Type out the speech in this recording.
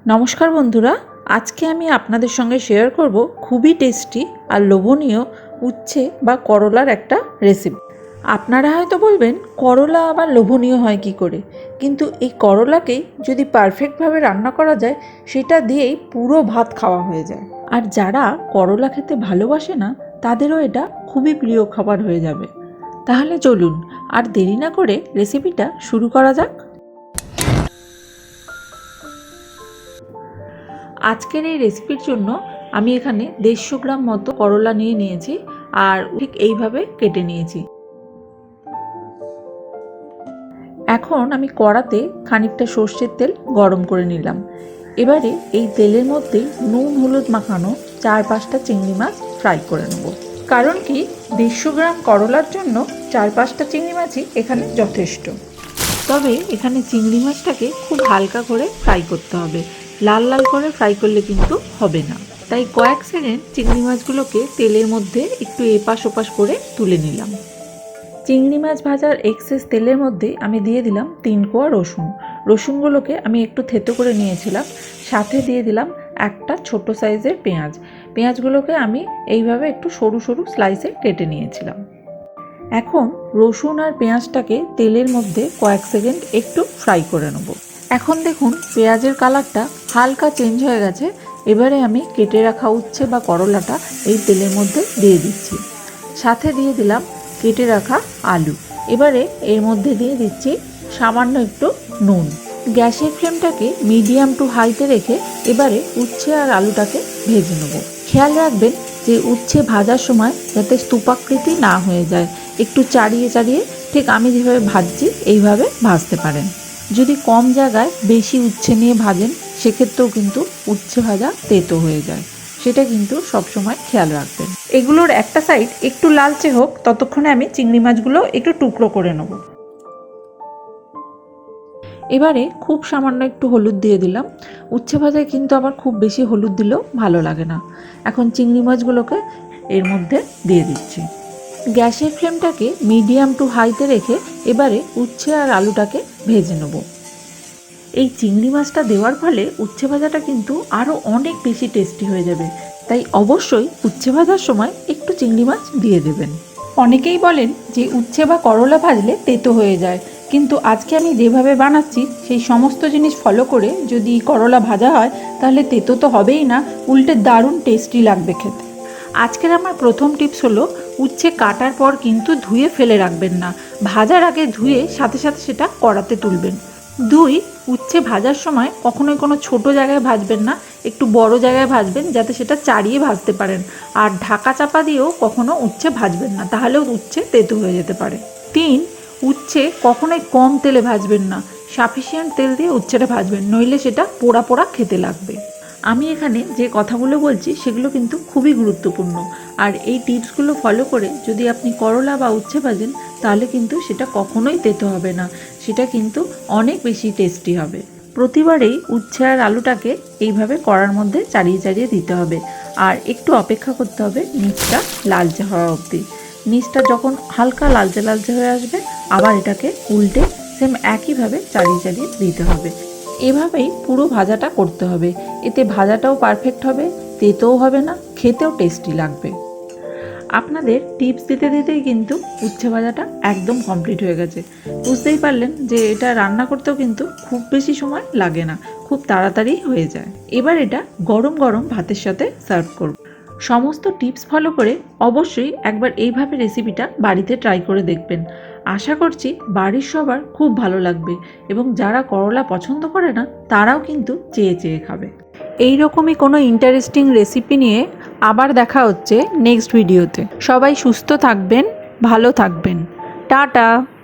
নমস্কার বন্ধুরা, আজকে আমি আপনাদের সঙ্গে শেয়ার করব খুবই টেস্টি আর লোভনীয় উচ্ছে বা করলার একটা রেসিপি। আপনারা হয়তো বলবেন করলা আবার লোভনীয় হয় কি করে, কিন্তু এই করলাকেই যদি পারফেক্টভাবে রান্না করা যায় সেটা দিয়েই পুরো ভাত খাওয়া হয়ে যায়। আর যারা করলা খেতে ভালোবাসে না তাদেরও এটা খুবই প্রিয় খাবার হয়ে যাবে। তাহলে চলুন আর দেরি না করে রেসিপিটা শুরু করা যাক। আজকের এই রেসিপির জন্য আমি এখানে 150 গ্রাম মতো করলা নিয়েছি আর ঠিক এইভাবে কেটে নিয়েছি। এখন আমি কড়াতে খানিকটা সর্ষের তেল গরম করে নিলাম। এবারে এই তেলের মধ্যে নুন হলুদ মাখানো 4-5টা চিংড়ি মাছ ফ্রাই করে নেব। কারণ কি 150 গ্রাম করলার জন্য 4-5টা চিংড়ি মাছই এখানে যথেষ্ট। তবে এখানে চিংড়ি মাছটাকে খুব হালকা করে ফ্রাই করতে হবে, লাল লাল করে ফ্রাই করলে কিন্তু হবে না। তাই কয়েক সেকেন্ড চিংড়ি মাছগুলোকে তেলের মধ্যে একটু এপাশ ওপাশ করে তুলে নিলাম। চিংড়ি মাছ ভাজার এক্সেস তেলের মধ্যে আমি দিয়ে দিলাম 3 কোয়া রসুন। রসুনগুলোকে আমি একটু থেতো করে নিয়েছিলাম। সাথে দিয়ে দিলাম একটা ছোট সাইজের পেঁয়াজ। পেঁয়াজগুলোকে আমি এইভাবে একটু সরু সরু স্লাইসে কেটে নিয়েছিলাম। এখন রসুন আর পেঁয়াজটাকে তেলের মধ্যে কয়েক সেকেন্ড একটু ফ্রাই করে নেব। এখন দেখুন পেঁয়াজের কালারটা হালকা চেঞ্জ হয়ে গেছে। এবারে আমি কেটে রাখা উচ্ছে বা করলাটা এই তেলের মধ্যে দিয়ে দিচ্ছি। সাথে দিয়ে দিলাম কেটে রাখা আলু। এবারে এর মধ্যে দিয়ে দিচ্ছি সামান্য একটু নুন। গ্যাসের ফ্লেমটাকে মিডিয়াম টু হাইতে রেখে এবারে উচ্ছে আর আলুটাকে ভেজে নেব। খেয়াল রাখবেন যে উচ্ছে ভাজার সময় যাতে স্তূপাকৃতি না হয়ে যায়, একটু চাড়িয়ে চাড়িয়ে ঠিক আমি যেভাবে ভাজছি এইভাবে ভাজতে পারেন। যদি কম জায়গায় বেশি উচ্ছে নিয়ে ভাজেন সেক্ষেত্রেও কিন্তু উচ্ছে ভাজা তেতো হয়ে যায়, সেটা কিন্তু সবসময় খেয়াল রাখবেন। এগুলোর একটা সাইড একটু লালচে হোক, ততক্ষণে আমি চিংড়ি মাছগুলো একটু টুকরো করে নেব। এবারে খুব সামান্য একটু হলুদ দিয়ে দিলাম। উচ্ছে ভাজায় কিন্তু আবার খুব বেশি হলুদ দিলেও ভালো লাগে না। এখন চিংড়ি মাছগুলোকে এর মধ্যে দিয়ে দিচ্ছি। গ্যাসের ফ্লেমটাকে মিডিয়াম টু হাইতে রেখে এবারে উচ্ছে আর আলুটাকে ভেজে নেব। এই চিংড়ি মাছটা দেওয়ার ফলে উচ্ছে ভাজাটা কিন্তু আরও অনেক বেশি টেস্টি হয়ে যাবে। তাই অবশ্যই উচ্ছে ভাজার সময় একটু চিংড়ি মাছ দিয়ে দেবেন। অনেকেই বলেন যে উচ্ছে বা করলা ভাজলে তেতো হয়ে যায়, কিন্তু আজকে আমি যেভাবে বানাচ্ছি সেই সমস্ত জিনিস ফলো করে যদি করলা ভাজা হয় তাহলে তেতো তো হবেই না, উল্টে দারুণ টেস্টি লাগবে খেতে। আজকের আমার প্রথম টিপস হলো উচ্ছে কাটার পর কিন্তু ধুয়ে ফেলে রাখবেন না, ভাজার আগে ধুয়ে সাথে সাথে সেটা কড়াতে তুলবেন। 2, উচ্ছে ভাজার সময় কখনোই কোনো ছোট জায়গায় ভাজবেন না, একটু বড় জায়গায় ভাজবেন যাতে সেটা চাড়িয়ে ভাজতে পারেন। আর ঢাকা চাপা দিয়েও কখনো উচ্ছে ভাজবেন না, তাহলেও উচ্ছে তেতো হয়ে যেতে পারে। 3, উচ্ছে কখনোই কম তেলে ভাজবেন না, সাফিসিয়েন্ট তেল দিয়ে উচ্ছেটা ভাজবেন, নইলে সেটা পোড়া পোড়া খেতে লাগবে। আমি এখানে যে কথাগুলো বলছি সেগুলো কিন্তু খুবই গুরুত্বপূর্ণ, আর এই টিপসগুলো ফলো করে যদি আপনি করলা বা উচ্ছে ভাজেন তাহলে কিন্তু সেটা কখনোই তেতো হবে না, সেটা কিন্তু অনেক বেশি টেস্টি হবে। প্রতিবারেই উচ্ছে আর আলুটাকে এইভাবে কড়ার মধ্যে চাড়িয়ে চাড়িয়ে দিতে হবে, আর একটু অপেক্ষা করতে হবে নিচটা লালচে হওয়া অবধি। নিচটা যখন হালকা লালচে লালচে হয়ে আসবে আবার এটাকে উল্টে সেম একইভাবে চাড়িয়ে চাড়িয়ে দিতে হবে। এভাবেই পুরো ভাজাটা করতে হবে, এতে ভাজাটাও পারফেক্ট হবে, তেতোও হবে না, খেতেও টেস্টি লাগবে। আপনাদের টিপস দিতে দিতেই কিন্তু উচ্ছে ভাজাটা একদম কমপ্লিট হয়ে গেছে। বুঝতেই পারলেন যে এটা রান্না করতেও কিন্তু খুব বেশি সময় লাগে না, খুব তাড়াতাড়ি হয়ে যায়। এবার এটা গরম গরম ভাতের সাথে সার্ভ করব। সমস্ত টিপস ফলো করে অবশ্যই একবার এইভাবে রেসিপিটা বাড়িতে ট্রাই করে দেখবেন। আশা করছি বাড়ির সবার খুব ভালো লাগবে, এবং যারা করলা পছন্দ করে না তারাও কিন্তু চেয়ে চেয়ে খাবে। এই রকমই কোনো ইন্টারেস্টিং রেসিপি নিয়ে আবার দেখা হচ্ছে নেক্সট ভিডিওতে। সবাই সুস্থ থাকবেন, ভালো থাকবেন। টাটা।